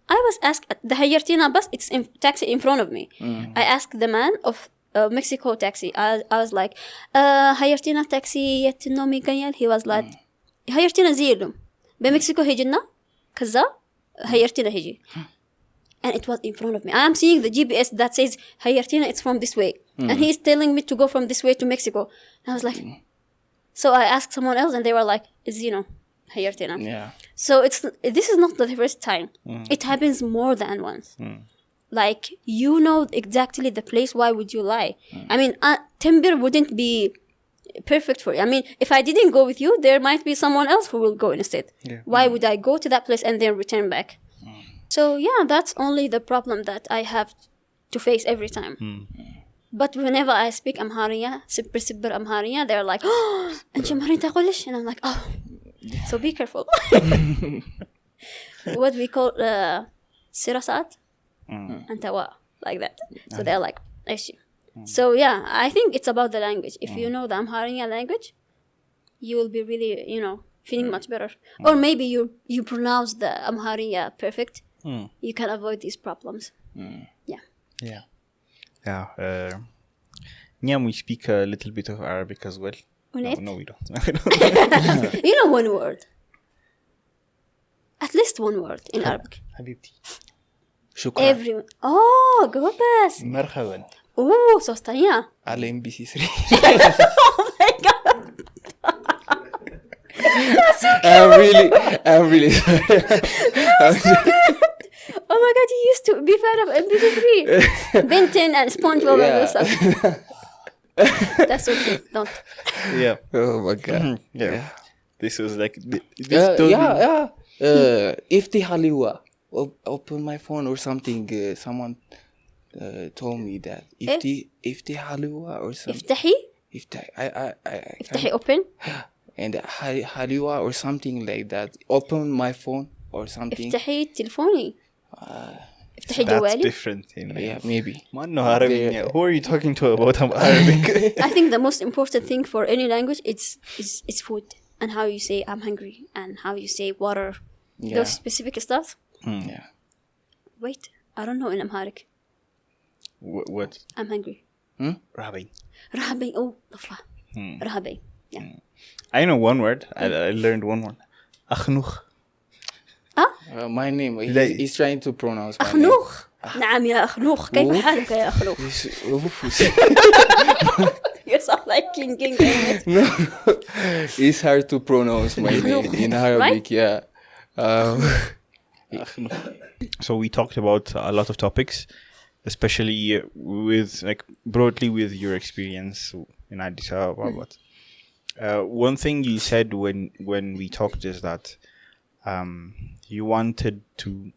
asked at the Hayartina bus. It's taxi in front of me. I asked the man of Mexico taxi. I was like, Hayartina taxi yet no me ganyan. He was like, Hayartina zilum be Mexico hijina kaza Hayartina hiji. And it was in front of me. I am seeing the GPS that says Hayartina, it's from this way. And he's telling me to go from this way to Mexico. And I was like, so I asked someone else, and they were like, it's, Hayartina. Yeah. So this is not the first time. It happens more than once. Like, exactly the place. Why would you lie? I mean, Timbir wouldn't be perfect for you. I mean, if I didn't go with you, there might be someone else who will go instead. Why would I go to that place and then return back? So that's only the problem that I have to face every time. But whenever I speak Amhariya, Sibir Amhariya, they're like, oh, and I'm like, oh, so be careful. What we call Sirasat and Tawa, like that. So they're like, Aishi. So I think it's about the language. If you know the Amhariya language, you will be really, feeling much better. Or maybe you pronounce the Amhariya perfect. You can avoid these problems. We speak a little bit of Arabic as well. No, we don't. One word. At least one word in Arabic. Habibti. Shukran. Everyone. Oh, go best. Marhaban. Oh, Sostania. Al MBC3. Oh my God. That's so cute. I'm really sorry. Oh my God, you used to be fan of MBC3. Benton and SpongeBob and those stuff. That's so cute. Don't. Yeah. Oh my God. Yeah. This was like... Ifti Haliwa. Open my phone or something. Someone told me that. Ifti Haliwa or something. Iftahi? Iftahi, open? And Haliwa or something like that. Open my phone or something. Iftahi telefoni. That's different. Yeah, maybe. Who are you talking to about Arabic? I think the most important thing for any language is food, and how you say I'm hungry, and how you say water. Those specific stuff. Yeah. Wait, I don't know in Amharic. What? I'm hungry. Rabbing. Rahabing. Oh, Rahabing. Yeah. I know one word. I learned one word. Akhnuch. My name. He's trying to pronounce my name. أخنوخ. نعم يا أخنوخ. كيف حالك يا أخنوخ؟ You sound like King. No, it's hard to pronounce my name in Arabic. Right? Yeah. So we talked about a lot of topics, especially with like broadly with your experience in Addis Ababa. But one thing you said when we talked is that you wanted to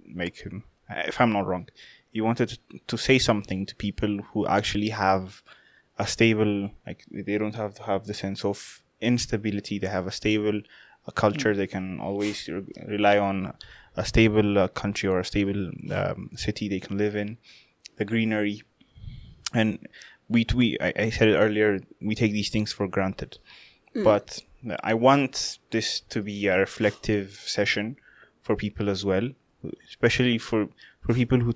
make him, if I'm not wrong, you wanted to say something to people who actually have a stable, like they don't have to have the sense of instability. They have a stable culture. They can always rely on a stable country or a stable city they can live in, the greenery. And I said it earlier, we take these things for granted. But I want this to be a reflective session for people as well, especially for people who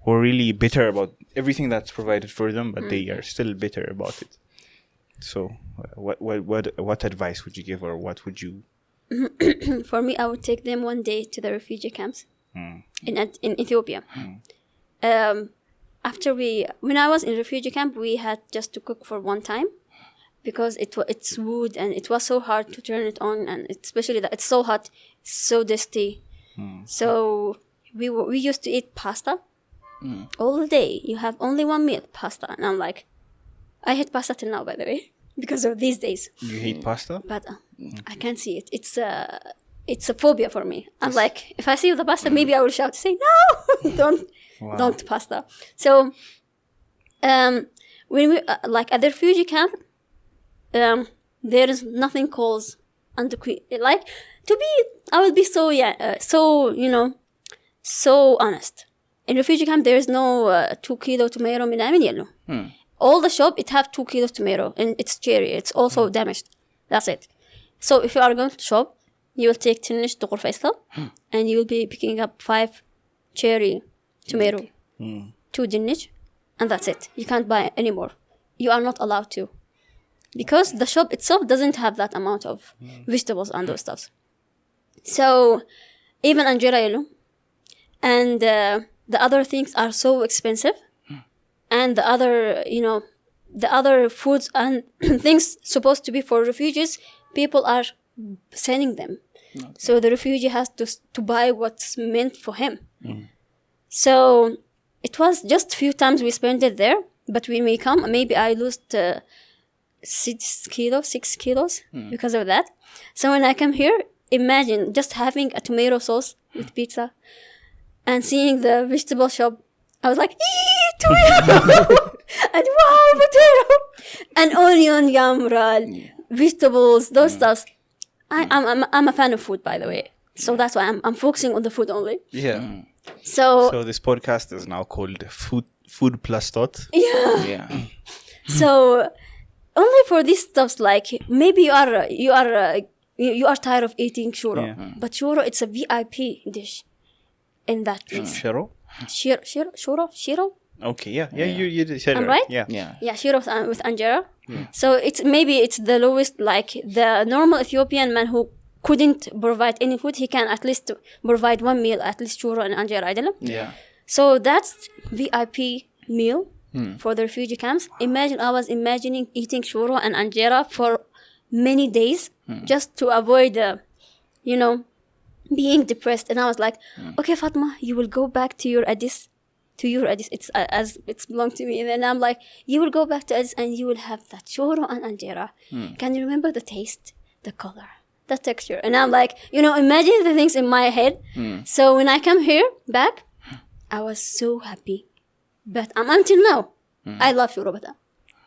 who are really bitter about everything that's provided for them, but they are still bitter about it. So what advice would you give, or what would you? For me, I would take them one day to the refugee camps in Ethiopia. When I was in refugee camp, we had just to cook for one time because it's wood and it was so hard to turn it on, and especially that it's so hot, so dusty. So we used to eat pasta all the day. You have only one meal, pasta, and I'm like, I hate pasta till now, by the way, because of these days. You hate pasta? But I can't see it. It's a phobia for me. I'm like, if I see the pasta, maybe I will shout, say no, don't pasta. So when we like at the refugee camp, there is nothing called like I will be so honest. In refugee camp, there is no 2 kilo tomato من yellow. All the shop, it have 2 kilos tomato and it's cherry. It's also damaged. That's it. So if you are going to shop, you will take 10 دقور فيصل and you will be picking up 5 cherry tomato, 2 dinnish, and that's it. You can't buy anymore. You are not allowed to, because the shop itself doesn't have that amount of vegetables and those stuffs. So even anjera yellow and the other things are so expensive. And the other foods and things supposed to be for refugees, people are sending them. Okay. So the refugee has to buy what's meant for him. So it was just a few times we spent it there. But when we come, maybe I lost 6 kilos because of that. So when I come here, imagine just having a tomato sauce with pizza and seeing the vegetable shop. I was like, tomato! And wow, potato! And onion, yamral, vegetables, those stuffs. I'm a fan of food, by the way. So that's why I'm focusing on the food only. Yeah. So this podcast is now called Food Plus Thought. Yeah. So only for these stuffs, like maybe you are tired of eating shuro, but shuro, it's a VIP dish in that place. Shiro? Shiro? Okay, yeah. You said it right. Yeah. Shiro with anjera. So it's the lowest, like the normal Ethiopian man who couldn't provide any food, he can at least provide one meal, at least shuro and anjera. Yeah. So that's VIP meal for the refugee camps. I was imagining eating shuro and anjera for many days just to avoid being depressed. And I was like, okay, Fatma, you will go back to your Addis. It's as it's belonged to me. And then I'm like, you will go back to Addis and you will have that shuro and anjera. Can you remember the taste, the color, the texture? And I'm like, imagine the things in my head. So when I come here back, I was so happy. But until now, I love shuro bata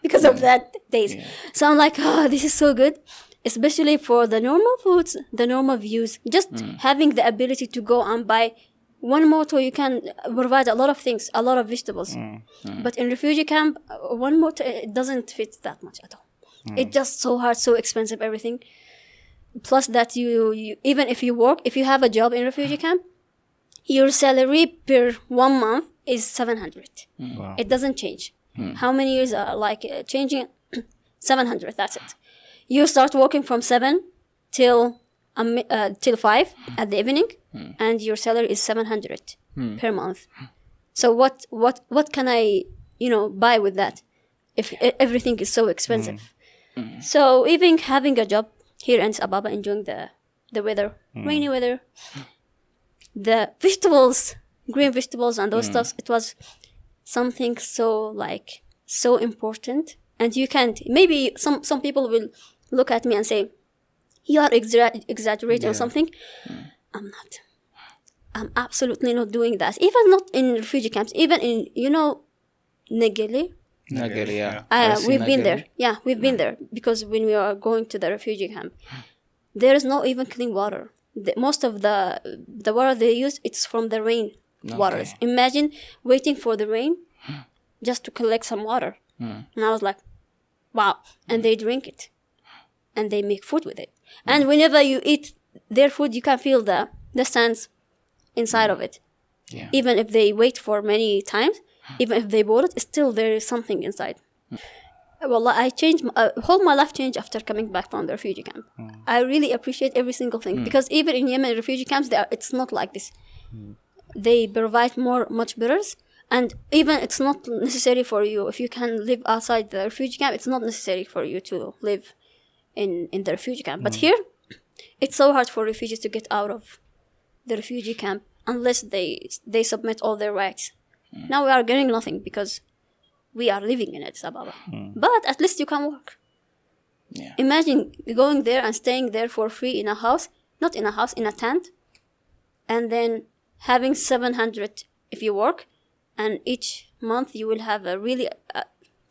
because of that taste. So I'm like, this is so good. Especially for the normal foods, the normal views, just having the ability to go and buy one motor, you can provide a lot of things, a lot of vegetables. But in refugee camp, one motor, it doesn't fit that much at all. It's just so hard, so expensive, everything. Plus that you even if you have a job in refugee camp, your salary per 1 month is 700. Wow. It doesn't change. How many years are changing? 700, that's it. You start working from 7 till 5 at the evening, and your salary is 700 per month. So what can I, buy with that if everything is so expensive? So even having a job here in Addis Ababa, enjoying the weather, rainy weather, the vegetables, green vegetables and those stuffs, it was something so important. And you can't, maybe some people will look at me and say, you are exaggerating or something. I'm not. I'm absolutely not doing that. Even not in refugee camps, even in, Negele. Yeah. We've been there. Yeah, we've been there. Because when we are going to the refugee camp, there is no even clean water. Most of the water they use, it's from the rain waters. Imagine waiting for the rain just to collect some water. And I was like, wow. And they drink it. And they make food with it. And whenever you eat their food, you can feel the sands inside of it. Yeah. Even if they wait for many times, even if they boil it, still there is something inside. Well, I changed, whole my life changed after coming back from the refugee camp. I really appreciate every single thing. Because even in Yemen refugee camps, it's not like this. They provide much better. And even it's not necessary for you, if you can live outside the refugee camp, it's not necessary for you to live in the refugee camp. But here, it's so hard for refugees to get out of the refugee camp unless they submit all their rights. Now we are getting nothing because we are living in Addis Ababa. But at least you can work. Yeah. Imagine going there and staying there for free in a house, not in a house, in a tent, and then having 700 if you work, and each month you will have a really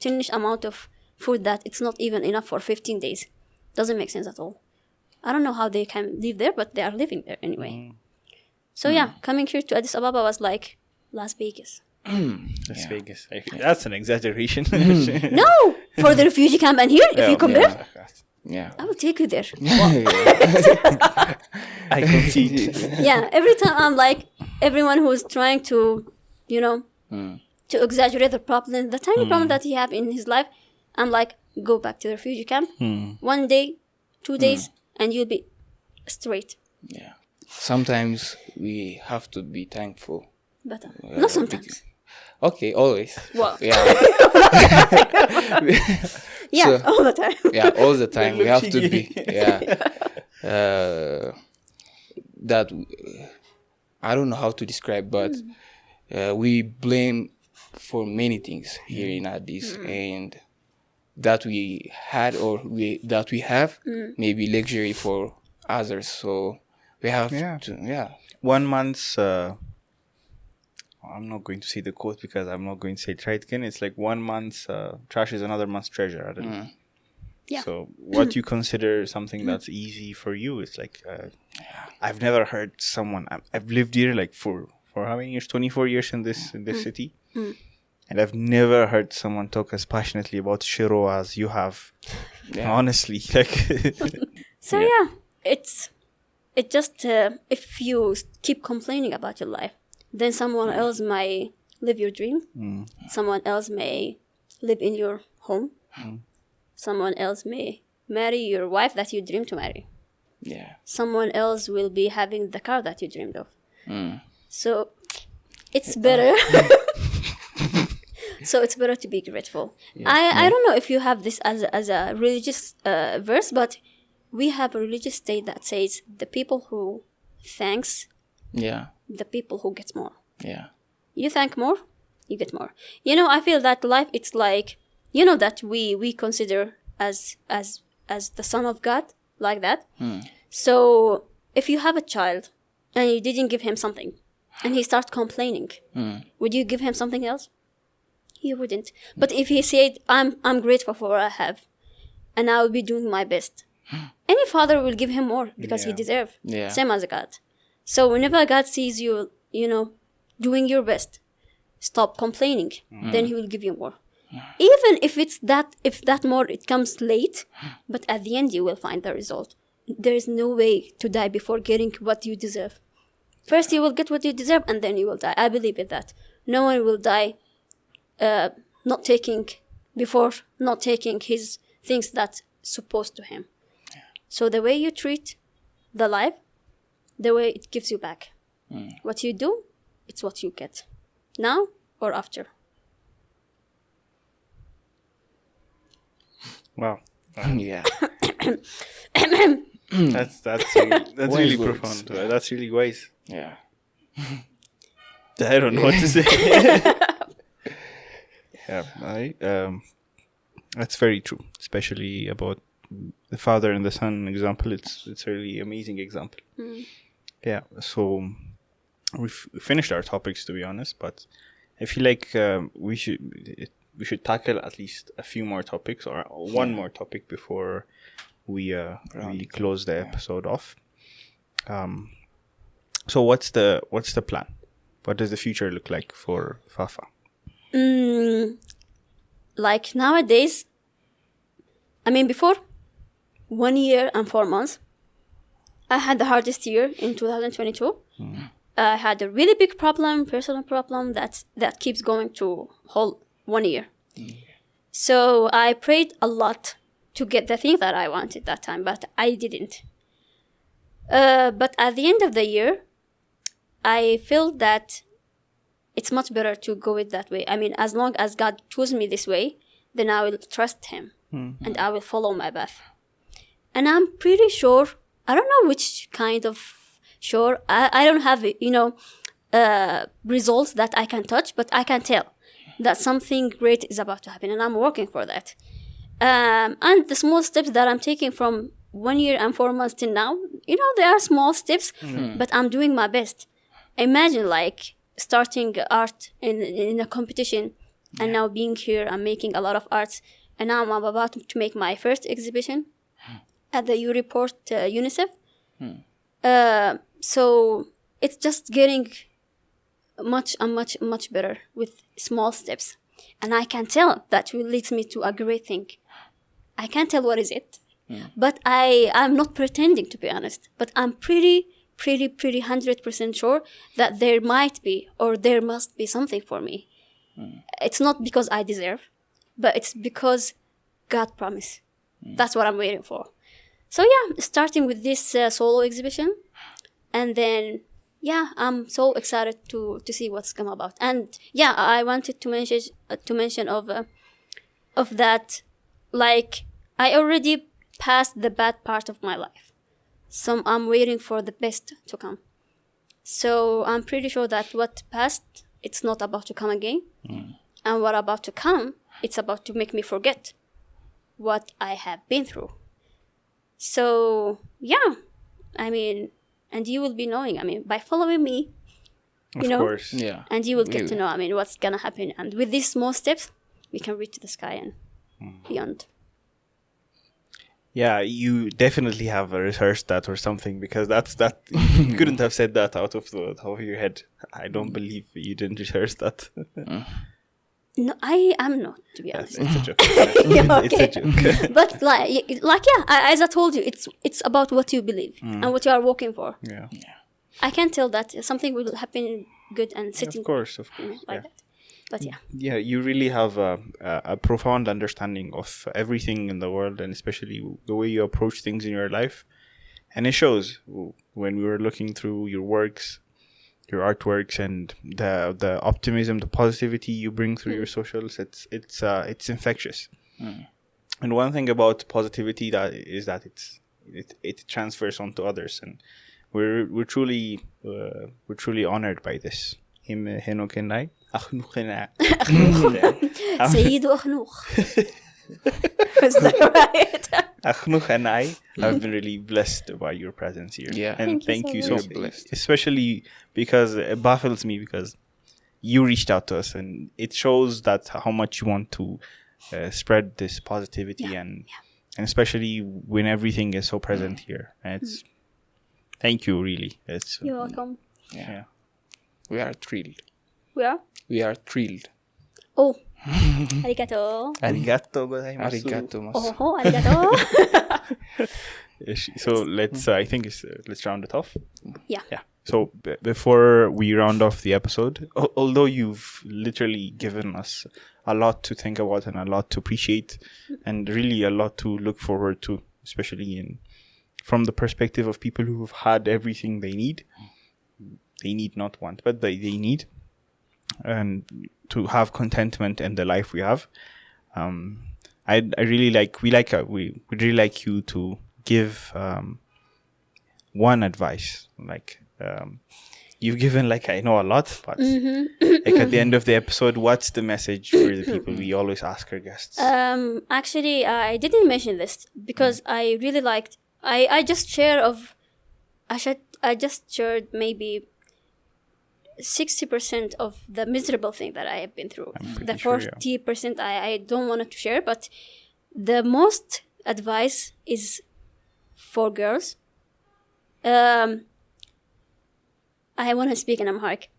tinish amount of food that it's not even enough for 15 days. Doesn't make sense at all. I don't know how they can live there, but they are living there anyway. So yeah, coming here to Addis Ababa was like Las Vegas. Las Vegas. That's an exaggeration. No! For the refugee camp and here, if you compare, Yeah. I will take you there. I concede. Yeah, every time I'm like, everyone who's trying to, to exaggerate the problem, the tiny problem that he have in his life, I'm like, go back to the refugee camp. 1 day, 2 days, and you'll be straight. Yeah. Sometimes we have to be thankful. But not sometimes. Okay, always. Well. Yeah. Yeah, all the time. Yeah, all the time. We have to be. Yeah. That I don't know how to describe, but we blame for many things here in Addis, and that we had or that we have maybe luxury for others. So we have to. Yeah. 1 month's. I'm not going to say the quote because I'm not going to say it right again. It's like 1 month's trash is another month's treasure. I don't know. Yeah. So what you consider something that's easy for you, it's like I've never heard someone. I've lived here like for how many years? 24 years in this city, and I've never heard someone talk as passionately about shiro as you have. Yeah. Honestly, like. So it's just if you keep complaining about your life, then someone else may live your dream. Someone else may live in your home. Someone else may marry your wife that you dreamed to marry. Yeah. Someone else will be having the car that you dreamed of. So it's better. So it's better to be grateful. I don't know if you have this as a religious verse, but we have a religious state that says the people who thanks. Yeah. The people who get more. Yeah. You thank more, you get more. I feel that life, it's like, that we consider as the son of God, like that. So if you have a child and you didn't give him something and he starts complaining, would you give him something else? You wouldn't. But if he said, I'm grateful for what I have and I will be doing my best, any father will give him more because he deserves. Yeah. Same as God. So whenever God sees you, doing your best, stop complaining, then he will give you more. Even if that more, it comes late, but at the end you will find the result. There is no way to die before getting what you deserve. First you will get what you deserve and then you will die. I believe in that. no one will die not taking his things that's supposed to him. So the way you treat the life, the way it gives you back. What you do, it's what you get. Now or after. Wow. Yeah. That's really words. profound. That's really wise. Yeah. I don't know what to say. That's very true, especially about the father and the son example. It's a really amazing example. Yeah. So we've finished our topics, to be honest, but I feel like we should tackle at least a few more topics or one more topic before we close the episode off. So what's the plan? What does the future look like for Fafa? Like nowadays, I mean, before 1 year and 4 months, I had the hardest year in 2022. I had a really big personal problem that keeps going to whole 1 year. So I prayed a lot to get the thing that I wanted that time, but I didn't. But at the end of the year, I feel that it's much better to go it that way. I mean, as long as God chose me this way, then I will trust him and I will follow my path. And I'm pretty sure, I don't know which kind of sure, I don't have, results that I can touch, but I can tell that something great is about to happen and I'm working for that. And the small steps that I'm taking from 1 year and 4 months till now, they are small steps, but I'm doing my best. Imagine like starting art in a competition and now being here and making a lot of arts. And now I'm about to make my first exhibition at the U-Report UNICEF. So it's just getting much better with small steps. And I can tell that will lead me to a great thing. I can't tell what is it. But I'm not pretending, to be honest. But I'm pretty 100% sure that there might be or there must be something for me. It's not because I deserve, but it's because God promised. That's what I'm waiting for. So yeah, starting with this solo exhibition, and then I'm so excited to see what's come about. And I wanted to mention of that, like I already passed the bad part of my life. So I'm waiting for the best to come. So I'm pretty sure that what passed, it's not about to come again. And what about to come, it's about to make me forget what I have been through. So, I mean, and you will be knowing, I mean, by following me, Of course. Yeah. and you will get to know, I mean, what's going to happen. And with these small steps, we can reach the sky and beyond. Yeah, you definitely have rehearsed that or something, because that you couldn't have said that out of your head. I don't believe you didn't rehearse that. No, I am not, to be honest. It's a joke. Okay. It's a joke. But as I told you, it's about what you believe and what you are working for. Yeah. I can tell that something will happen good and sitting. Of course. Like that. But Yeah, you really have a profound understanding of everything in the world, and especially the way you approach things in your life. And it shows when we were looking through your works, your artworks, and the optimism, the positivity you bring through your socials. It's infectious. And one thing about positivity is that it transfers onto others, and we're truly honored by this. Sayyid Akhnouch. Is that right? Akhnouch and I have been really blessed by your presence here. Yeah. And thank you so much. Blessed. Especially because it baffles me, because you reached out to us, and it shows that how much you want to spread this positivity and especially when everything is so present here. And it's thank you, really. You're welcome. Yeah. We are thrilled. We are thrilled. Oh, arigato. Arigato gozaimasu. Arigato masu. Oh, arigato. So let's I think let's round it off. Yeah. Yeah. So before we round off the episode, although you've literally given us a lot to think about and a lot to appreciate and really a lot to look forward to, especially from the perspective of people who've had everything they need, not want, but they need, and to have contentment in the life we have. I really we'd really like you to give one advice. Like you've given like I know a lot, but like at the end of the episode, what's the message for the people? We always ask our guests. Actually, I didn't mention this because I really liked. I just shared maybe 60% of the miserable thing that I have been through. The 40% I don't want to share, but the most advice is for girls. I want to speak in Amharic.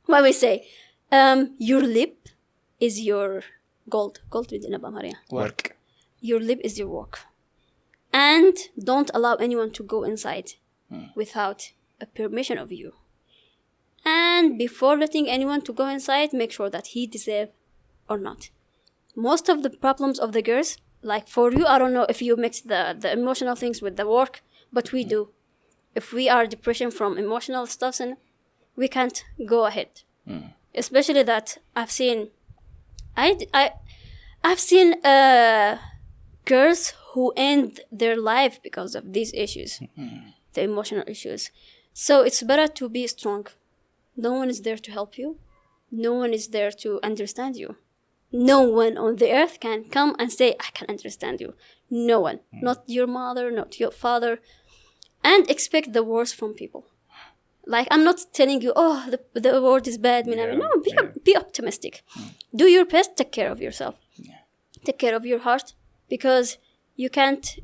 What we say? Your lip is your gold. Gold with Work. Your lip is your work. And don't allow anyone to go inside without a permission of you. And before letting anyone to go inside, make sure that he deserves or not. Most of the problems of the girls, like for you, I don't know if you mix the emotional things with the work, but we do. If we are depression from emotional stuff, and we can't go ahead. Especially that I've seen girls who end their life because of these issues, the emotional issues. So it's better to be strong. No one is there to help you. No one is there to understand you. No one on the earth can come and say, I can understand you. No one. Not your mother, not your father. And expect the worst from people. Like, I'm not telling you, oh, the world is bad. No, be optimistic. Do your best. Take care of yourself. Take care of your heart. Because you can't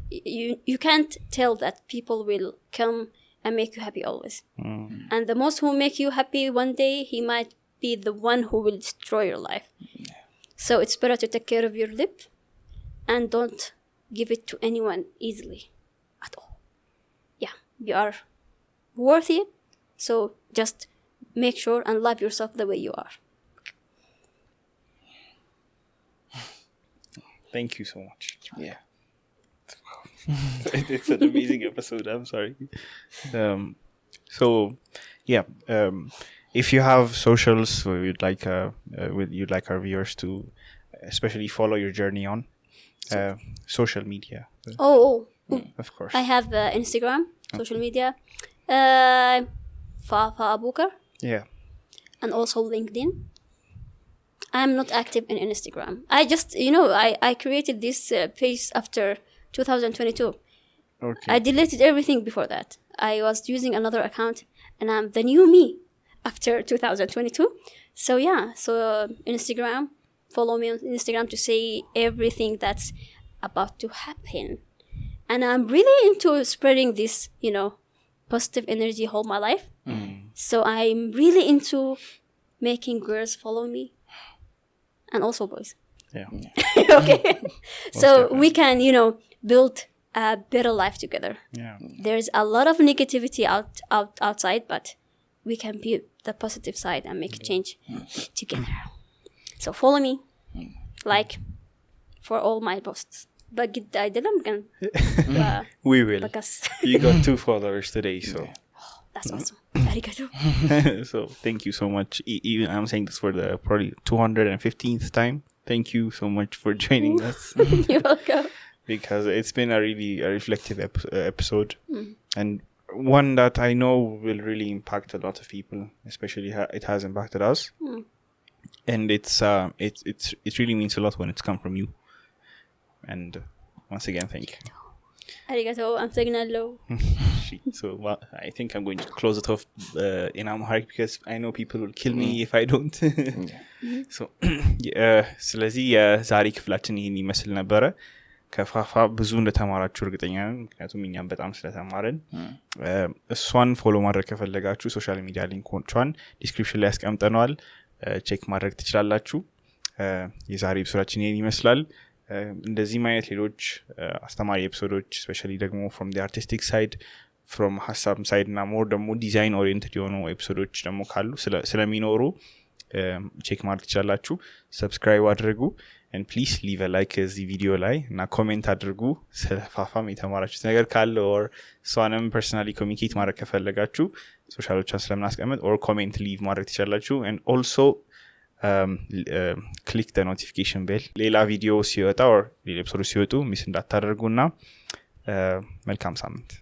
tell that people will come and make you happy always. And the most who make you happy one day, he might be the one who will destroy your life. So it's better to take care of your lip and don't give it to anyone easily at all. Yeah, you are worthy. So just make sure and love yourself the way you are. Thank you so much. Yeah. It's an amazing episode. I'm sorry. If you have socials, you'd like our viewers to especially follow your journey on social media. Of course. I have Instagram, social media, Faduma Abukar. Yeah. And also LinkedIn. I'm not active in Instagram. I just, I created this page after 2022. Okay. I deleted everything before that. I was using another account, and I'm the new me after 2022. So Instagram, follow me on Instagram to see everything that's about to happen. And I'm really into spreading this, positive energy all my life. So I'm really into making girls follow me, and also boys. Yeah. Okay. So we can, build a better life together. Yeah. There's a lot of negativity outside, but we can be the positive side and make a change together. So follow me, like, for all my posts. But we will. You got 2 followers today, so. That's awesome. Arigato. So thank you so much. Even I'm saying this for the probably 215th time. Thank you so much for joining us. You're welcome. Because it's been a really reflective episode, and one that I know will really impact a lot of people. Especially it has impacted us, and it really means a lot when it's come from you. And once again, thank you. Arigato, amsagnallo. So I think I'm going to close it off in Amharic because I know people will kill me if I don't. So ስለዚህ የዛሬ ክፍላችን ይህን ይመስል ነበረ። ከፋፋ ብዙ እንደተማራችሁ እርግጠኛ ነን፣ ምክንያቱም እኛም በጣም ስለተማረን። እሷን ፎሎ ማድረግ ከፈለጋችሁ ሶሻል ሚዲያ ሊንኮቿን ዲስክሪፕሽን ላይ ያስቀምጠነዋል፣ ቼክ ማድረግ ትችላላችሁ። የዛሬ ኤፒሶዳችን ይህን ይመስላል። እንደዚህ ማየት ሌሎች አስተማሪ ኤፒሶዶች ስፔሻሊ ደግሞ from the artistic side from ሀሳብ ሳይድ እና more ደግሞ ዲዛይን ኦሪየንትድ የሆኑ ኤፒሶዶች ደግሞ ካሉ ስለሚኖሩ ቼክ ማድረግ ትችላላችሁ ሰብስክራይብ አድርጉ and please leave a like እዚህ ቪዲዮ ላይ እና ኮሜንት አድርጉ ስለፋፋም የተማራችሁት ነገር ካለ or እሷንም personally communicate ማድረግ ከፈለጋችሁ ሶሻሎቻን ስለምናስቀምጥ or comment leave ማድረግ ትችላላችሁ and also click the notification bell ሌላ ቪዲዮ ሲወጣ or ሌላ ኤፒሶድ ሲወጡ ሚስ እንዳታደርጉና መልካም ሳምንት